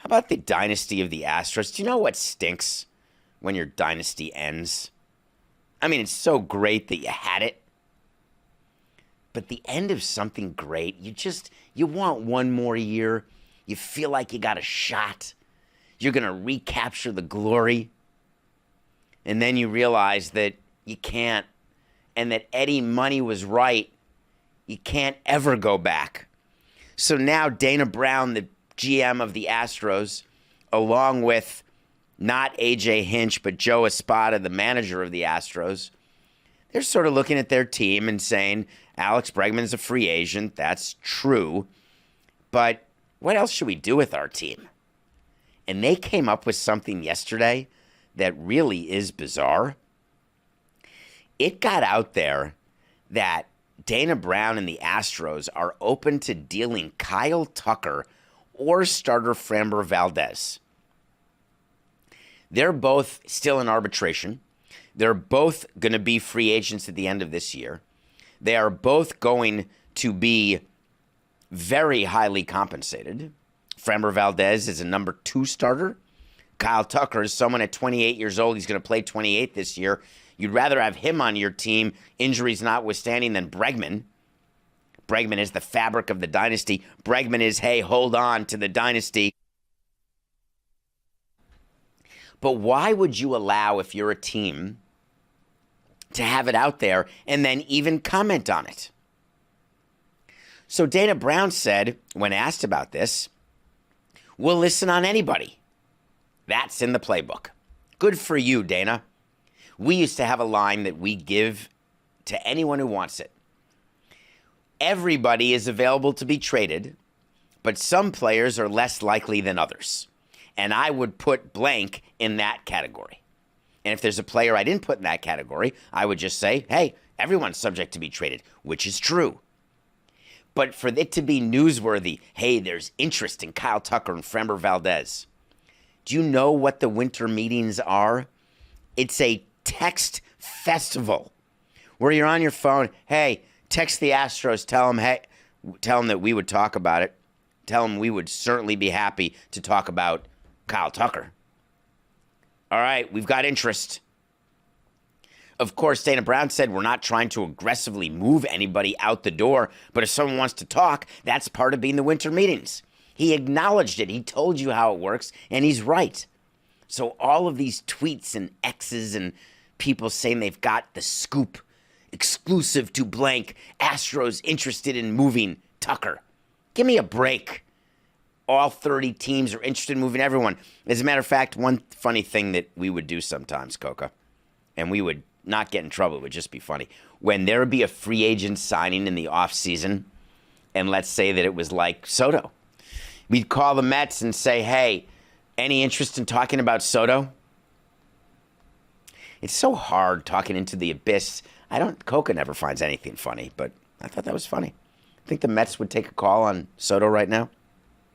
about the dynasty of the Astros? Do you know what stinks when your dynasty ends? I mean, it's so great that you had it. But the end of something great, you want one more year. You feel like you got a shot. You're going to recapture the glory. And then you realize that you can't, and that Eddie Money was right. You can't ever go back. So now Dana Brown, the GM of the Astros, along with not A.J. Hinch, but Joe Espada, the manager of the Astros, they're sort of looking at their team and saying, Alex Bregman is a free agent. That's true. But what else should we do with our team? And they came up with something yesterday that really is bizarre. It got out there that Dana Brown and the Astros are open to dealing Kyle Tucker or starter Framber Valdez. They're both still in arbitration. They're both going to be free agents at the end of this year. They are both going to be very highly compensated. Framber Valdez is a number 2 starter. Kyle Tucker is someone at 28 years old. He's going to play 28 this year. You'd rather have him on your team, injuries notwithstanding, than Bregman. Bregman is the fabric of the dynasty. Bregman is, hey, hold on to the dynasty. But why would you allow, if you're a team, to have it out there and then even comment on it? So Dana Brown said, when asked about this, we'll listen on anybody. That's in the playbook. Good for you, Dana. We used to have a line that we give to anyone who wants it. Everybody is available to be traded, but some players are less likely than others. And I would put blank in that category. And if there's a player I didn't put in that category, I would just say, hey, everyone's subject to be traded, which is true. But for it to be newsworthy, hey, there's interest in Kyle Tucker and Framber Valdez. Do you know what the winter meetings are? It's a text festival where you're on your phone. Hey, text the Astros. Tell them that we would talk about it. Tell them we would certainly be happy to talk about Kyle Tucker. All right, we've got interest. Of course, Dana Brown said we're not trying to aggressively move anybody out the door, but if someone wants to talk, that's part of being the winter meetings. He acknowledged it. He told you how it works, and he's right. So all of these tweets and X's and people saying they've got the scoop, exclusive to blank, Astros interested in moving Tucker. Give me a break. All 30 teams are interested in moving everyone. As a matter of fact, one funny thing that we would do sometimes, Coca, and we would not get in trouble, it would just be funny. When there would be a free agent signing in the offseason, and let's say that it was like Soto, we'd call the Mets and say, hey, any interest in talking about Soto? It's so hard talking into the abyss. Coca never finds anything funny, but I thought that was funny. I think the Mets would take a call on Soto right now.